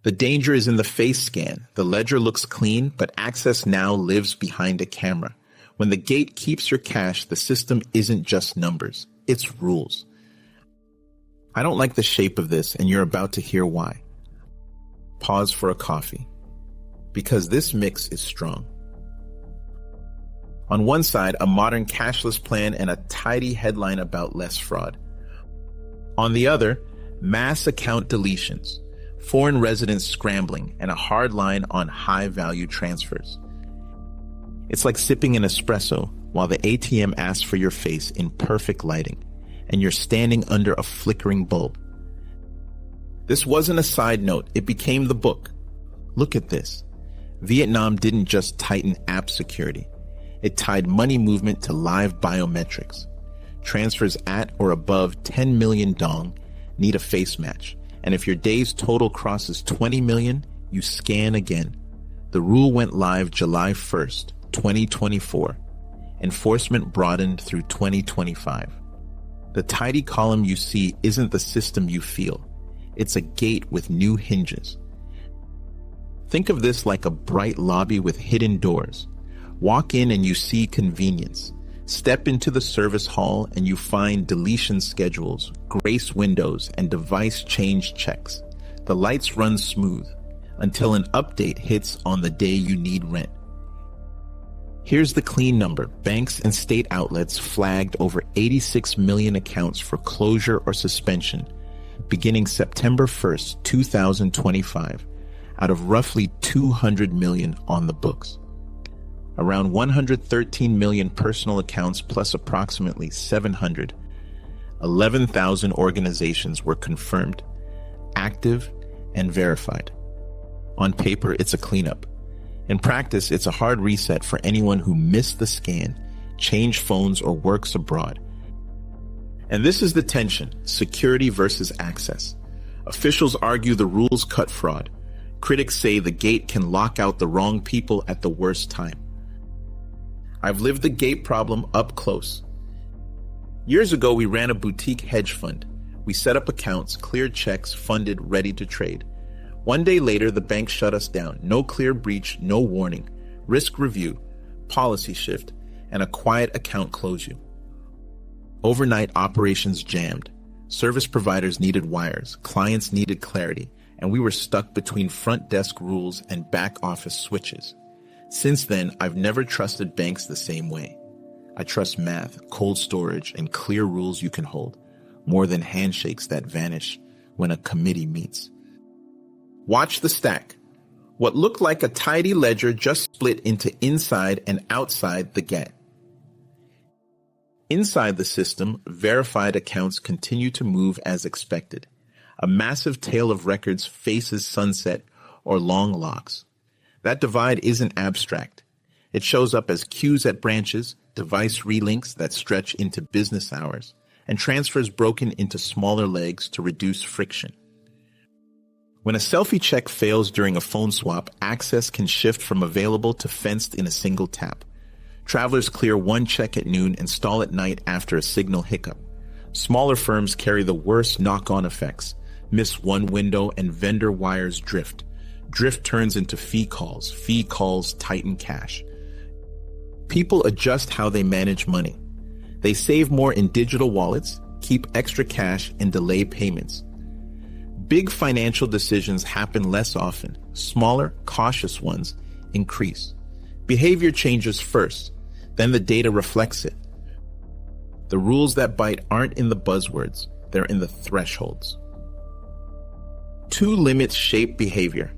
The danger is in the face scan. The ledger looks clean, but access now lives behind a camera. When the gate keeps your cash, the system isn't just numbers, it's rules. I don't like the shape of this, and you're about to hear why. Pause for a coffee. Because this mix is strong. On one side, a modern cashless plan and a tidy headline about less fraud. On the other, mass account deletions, foreign residents scrambling, and a hard line on high-value transfers. It's like sipping an espresso while the ATM asks for your face in perfect lighting, and you're standing under a flickering bulb. This wasn't a side note, it became the book. Look at this. Vietnam didn't just tighten app security. It tied money movement to live biometrics. Transfers at or above 10 million dong need a face match. And if your day's total crosses 20 million, you scan again. The rule went live July 1st, 2024. Enforcement broadened through 2025. The tidy column you see isn't the system you feel. It's a gate with new hinges. Think of this like a bright lobby with hidden doors. Walk in and you see convenience. Step into the service hall and you find deletion schedules, grace windows, and device change checks. The lights run smooth until an update hits on the day you need rent. Here's the clean number. Banks and state outlets flagged over 86 million accounts for closure or suspension beginning September 1st, 2025, out of roughly 200 million on the books. Around 113 million personal accounts plus approximately 11,000 organizations were confirmed, active, and verified. On paper, it's a cleanup. In practice, it's a hard reset for anyone who missed the scan, changed phones, or works abroad. And this is the tension, security versus access. Officials argue the rules cut fraud. Critics say the gate can lock out the wrong people at the worst time. I've lived the gate problem up close. Years ago, we ran a boutique hedge fund. We set up accounts, cleared checks, funded, ready to trade. One day later, the bank shut us down. No clear breach, no warning. Risk review, policy shift, and a quiet account closure. Overnight, operations jammed. Service providers needed wires, clients needed clarity, and we were stuck between front desk rules and back office switches. Since then, I've never trusted banks the same way. I trust math, cold storage, and clear rules you can hold, more than handshakes that vanish when a committee meets. Watch the stack. What looked like a tidy ledger just split into inside and outside the gate. Inside the system, verified accounts continue to move as expected. A massive tail of records faces sunset or long locks. That divide isn't abstract. It shows up as queues at branches, device relinks that stretch into business hours, and transfers broken into smaller legs to reduce friction. When a selfie check fails during a phone swap, access can shift from available to fenced in a single tap. Travelers clear one check at noon and stall at night after a signal hiccup. Smaller firms carry the worst knock-on effects. Miss one window and vendor wires drift. Drift turns into fee calls tighten cash. People adjust how they manage money. They save more in digital wallets, keep extra cash, and delay payments. Big financial decisions happen less often. Smaller, cautious ones increase. Behavior changes first, then the data reflects it. The rules that bite aren't in the buzzwords, they're in the thresholds. Two limits shape behavior.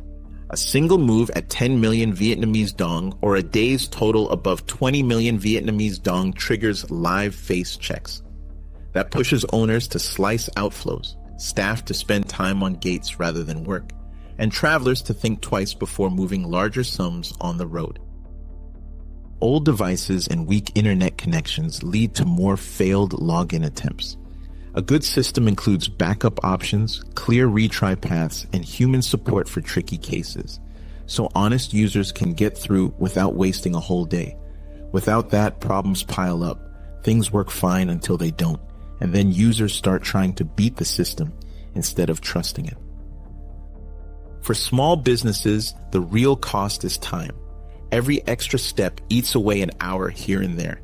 A single move at 10 million Vietnamese dong or a day's total above 20 million Vietnamese dong triggers live face checks. That pushes owners to slice outflows, staff to spend time on gates rather than work, and travelers to think twice before moving larger sums on the road. Old devices and weak internet connections lead to more failed login attempts. A good system includes backup options, clear retry paths, and human support for tricky cases, so honest users can get through without wasting a whole day. Without that, problems pile up. Things work fine until they don't, and then users start trying to beat the system instead of trusting it. For small businesses, the real cost is time. Every extra step eats away an hour here and there.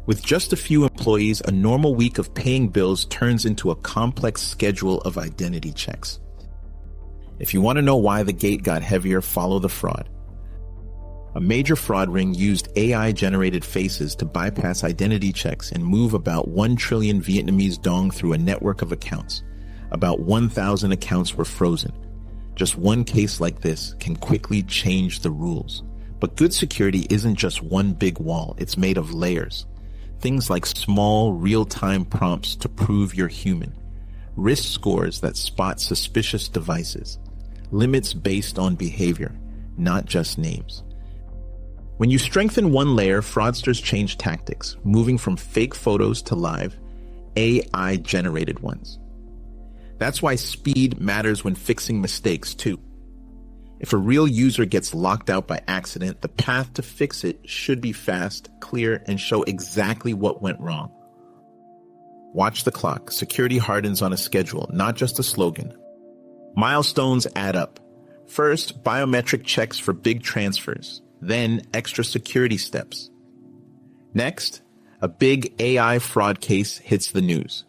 With just a few employees, a normal week of paying bills turns into a complex schedule of identity checks. If you want to know why the gate got heavier, follow the fraud. A major fraud ring used AI-generated faces to bypass identity checks and move about 1 trillion Vietnamese dong through a network of accounts. About 1,000 accounts were frozen. Just one case like this can quickly change the rules. But good security isn't just one big wall, it's made of layers. Things like small, real-time prompts to prove you're human, risk scores that spot suspicious devices, limits based on behavior, not just names. When you strengthen one layer, fraudsters change tactics, moving from fake photos to live, AI-generated ones. That's why speed matters when fixing mistakes, too. If a real user gets locked out by accident, the path to fix it should be fast, clear, and show exactly what went wrong. Watch the clock. Security hardens on a schedule, not just a slogan. Milestones add up. First, biometric checks for big transfers, then extra security steps. Next, a big AI fraud case hits the news.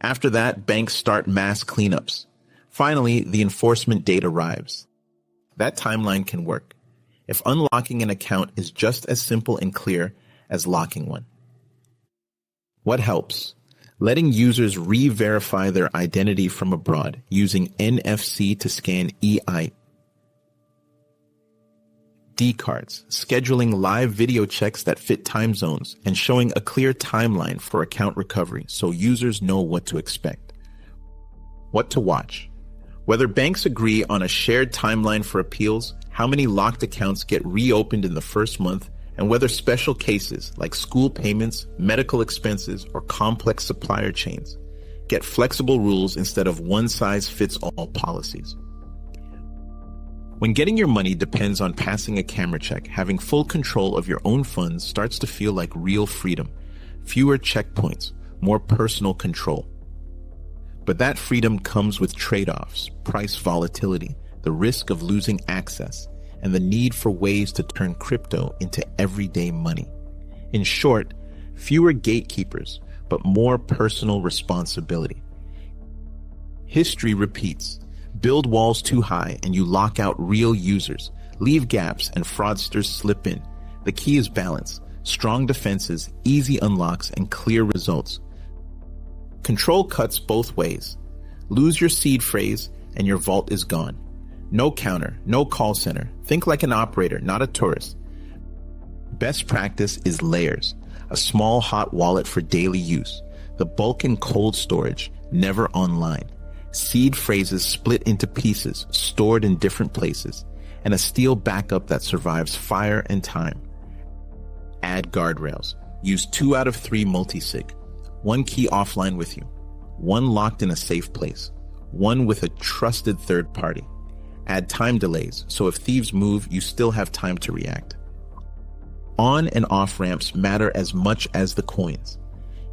After that, banks start mass cleanups. Finally, the enforcement date arrives. That timeline can work if unlocking an account is just as simple and clear as locking one. What helps? Letting users re-verify their identity from abroad using NFC to scan e-ID cards, scheduling live video checks that fit time zones, and showing a clear timeline for account recovery so users know what to expect. What to watch? Whether banks agree on a shared timeline for appeals, how many locked accounts get reopened in the first month, and whether special cases like school payments, medical expenses, or complex supplier chains get flexible rules instead of one-size-fits-all policies. When getting your money depends on passing a camera check, having full control of your own funds starts to feel like real freedom. Fewer checkpoints, more personal control. But that freedom comes with trade-offs, price volatility, the risk of losing access, and the need for ways to turn crypto into everyday money. In short, fewer gatekeepers, but more personal responsibility. History repeats. Build walls too high and you lock out real users. Leave gaps and fraudsters slip in. The key is balance, strong defenses, easy unlocks, and clear results. Control cuts both ways. Lose your seed phrase and your vault is gone. No counter, no call center. Think like an operator, not a tourist. Best practice is layers. A small hot wallet for daily use. The bulk in cold storage, never online. Seed phrases split into pieces, stored in different places. And a steel backup that survives fire and time. Add guardrails. Use 2 out of 3 multi-sig. 1 key offline with you, 1 locked in a safe place, 1 with a trusted third party. Add time delays, so if thieves move, you still have time to react. On and off ramps matter as much as the coins.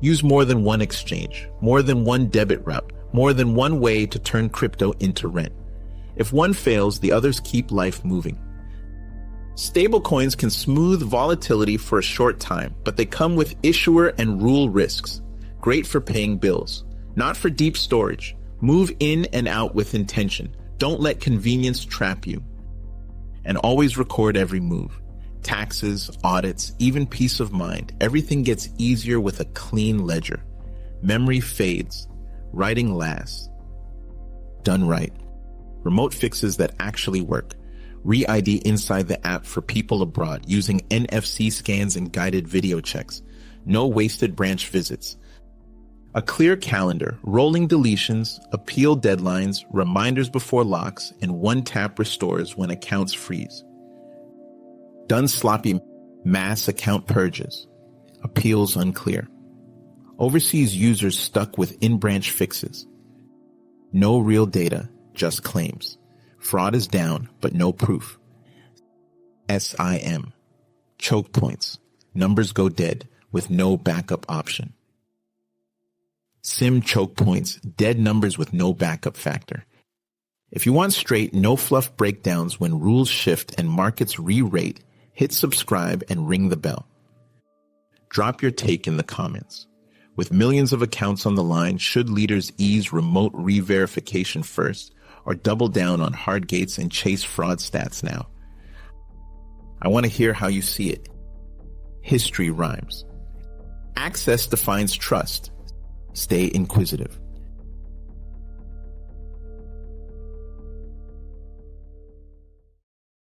Use more than 1 exchange, more than 1 debit route, more than 1 way to turn crypto into rent. If one fails, the others keep life moving. Stablecoins can smooth volatility for a short time, but they come with issuer and rule risks. Great for paying bills, not for deep storage. Move in and out with intention. Don't let convenience trap you. And always record every move. Taxes, audits, even peace of mind. Everything gets easier with a clean ledger. Memory fades. Writing lasts. Done right. Remote fixes that actually work. Re-ID inside the app for people abroad using NFC scans and guided video checks. No wasted branch visits. A clear calendar, rolling deletions, appeal deadlines, reminders before locks, and 1 tap restores when accounts freeze. Done sloppy mass account purges. Appeals unclear. Overseas users stuck with in-branch fixes. No real data, just claims. Fraud is down, but no proof. SIM. Choke points. Numbers go dead with no backup option. SIM choke points, dead numbers with no backup factor. If you want straight, no-fluff breakdowns when rules shift and markets re-rate, hit subscribe and ring the bell. Drop your take in the comments. With millions of accounts on the line, should leaders ease remote re-verification first or double down on hard gates and chase fraud stats now? I want to hear how you see it. History rhymes. Access defines trust. Stay inquisitive.